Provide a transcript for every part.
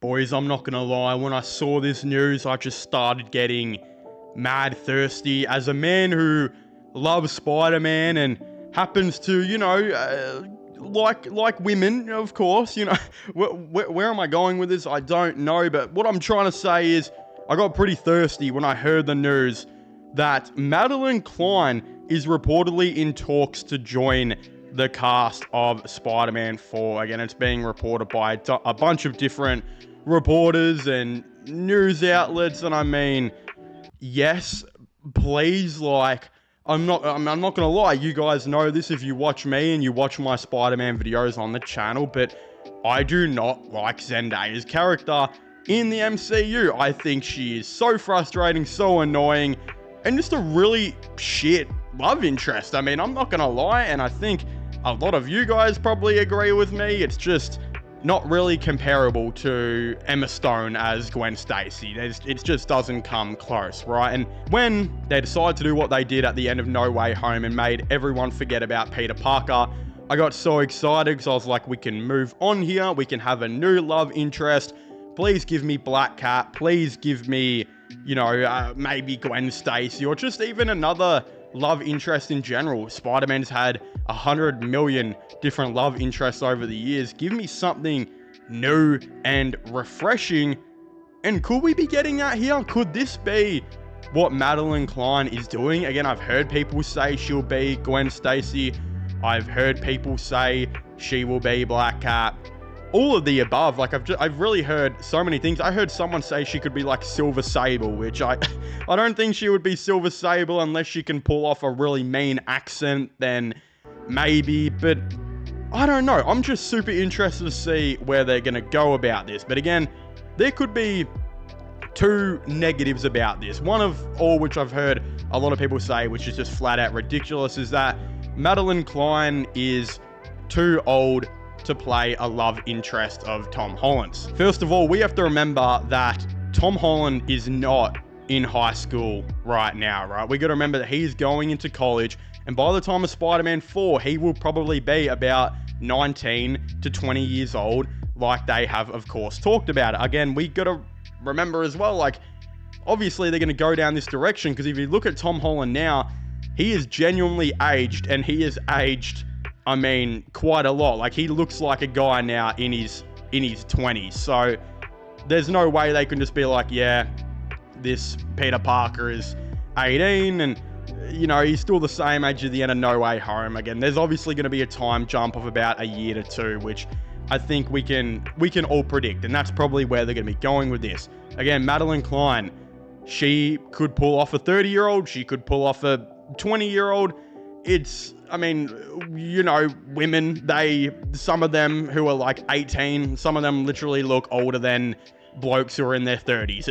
Boys, I'm not gonna lie, when I saw this news, I just started getting mad thirsty. As a man who loves Spider-Man and happens to, like women, of course, where am I going with this? I don't know, but what I'm trying to say is I got pretty thirsty when I heard the news that Madelyn Cline is reportedly in talks to join the cast of Spider-Man 4. Again, it's being reported by a bunch of different reporters and news outlets, and I mean, yes, please, I'm not gonna lie, you guys know this if you watch me and you watch my Spider-Man videos on the channel, but I do not like Zendaya's character in the MCU. I think she is so frustrating, so annoying, and just a really shit love interest. I mean, I'm not gonna lie, and I think a lot of you guys probably agree with me. It's just not really comparable to Emma Stone as Gwen Stacy. It just doesn't come close, right? And when they decided to do what they did at the end of No Way Home and made everyone forget about Peter Parker, I got so excited because I was like, we can move on here. We can have a new love interest. Please give me Black Cat. Please give me, maybe Gwen Stacy or just even another love interest in general. Spider-Man's had 100 million different love interests over the years. Give me something new and refreshing. And could we be getting that here? Could this be what Madelyn Cline is doing? Again, I've heard people say she'll be Gwen Stacy. I've heard people say she will be Black Cat. All of the above. I've really heard so many things. I heard someone say she could be like Silver Sable, which I don't think she would be Silver Sable unless she can pull off a really mean accent, then maybe, but I don't know. I'm just super interested to see where they're going to go about this. But again, there could be two negatives about this. One of all which I've heard a lot of people say, which is just flat out ridiculous, is that Madelyn Cline is too old to play a love interest of Tom Holland's. First of all, we have to remember that Tom Holland is not in high school right now, right? We got to remember that he's going into college, and by the time of Spider-Man 4, he will probably be about 19 to 20 years old, like they have, of course, talked about it. Again, we got to remember as well, obviously they're going to go down this direction, because if you look at Tom Holland now, he is genuinely aged, and he is aged, I mean, quite a lot. He looks like a guy now in his 20s. So there's no way they can just be like, yeah, this Peter Parker is 18 and, he's still the same age at the end of No Way Home. Again, there's obviously going to be a time jump of about a year to two, which I think we can all predict. And that's probably where they're going to be going with this. Again, Madelyn Cline, she could pull off a 30-year-old. She could pull off a 20-year-old. Women, some of them who are like 18, some of them literally look older than blokes who are in their 30s.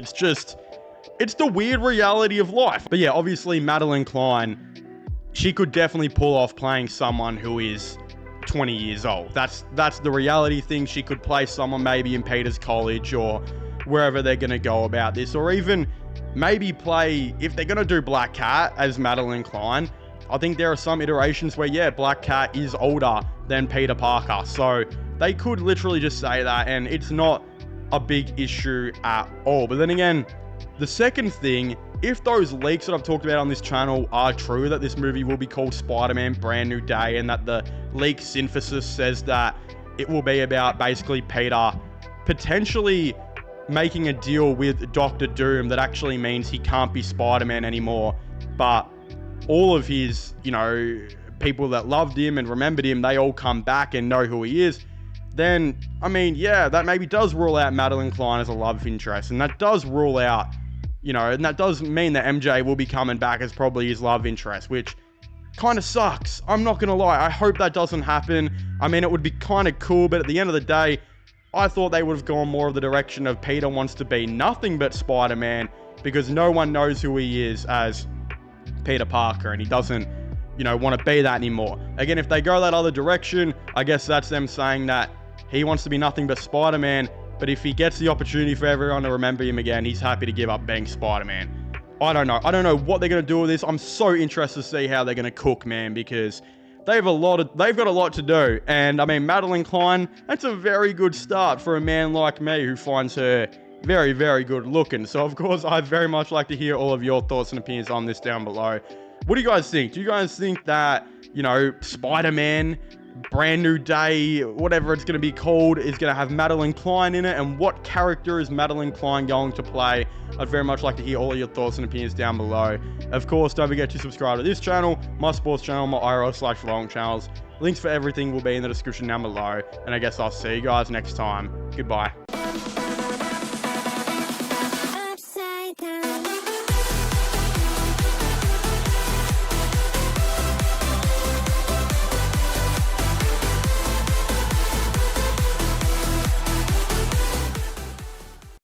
It's the weird reality of life. But yeah, obviously Madelyn Cline, she could definitely pull off playing someone who is 20 years old. That's the reality thing. She could play someone maybe in Peter's college or wherever they're going to go about this, or even maybe play, if they're going to do Black Cat as Madelyn Cline, I think there are some iterations where, yeah, Black Cat is older than Peter Parker. So they could literally just say that, and it's not a big issue at all. But then again, the second thing, if those leaks that I've talked about on this channel are true, that this movie will be called Spider-Man Brand New Day, and that the leak synthesis says that it will be about basically Peter potentially making a deal with Doctor Doom that actually means he can't be Spider-Man anymore, but all of his, people that loved him and remembered him, they all come back and know who he is, then, that maybe does rule out Madelyn Cline as a love interest. And that does rule out, and that does mean that MJ will be coming back as probably his love interest, which kind of sucks. I'm not going to lie. I hope that doesn't happen. It would be kind of cool, but at the end of the day, I thought they would have gone more of the direction of Peter wants to be nothing but Spider-Man, because no one knows who he is as Peter Parker, and he doesn't, want to be that anymore. Again, if they go that other direction, I guess that's them saying that he wants to be nothing but Spider-Man, but if he gets the opportunity for everyone to remember him again, he's happy to give up being Spider-Man. I don't know what they're going to do with this. I'm so interested to see how they're going to cook, man, because they've got a lot to do. And I mean, Madelyn Cline, that's a very good start for a man like me who finds her very, very good looking. So of course, I'd very much like to hear all of your thoughts and opinions on this down below. What do you guys think? Do you guys think that, you know, Spider-Man, Brand New Day, whatever it's going to be called, is going to have Madelyn Cline in it? And what character is Madelyn Cline going to play? I'd very much like to hear all of your thoughts and opinions down below. Of course, don't forget to subscribe to this channel, my sports channel, my IRL/vlog channels. Links for everything will be in the description down below. And I guess I'll see you guys next time. Goodbye.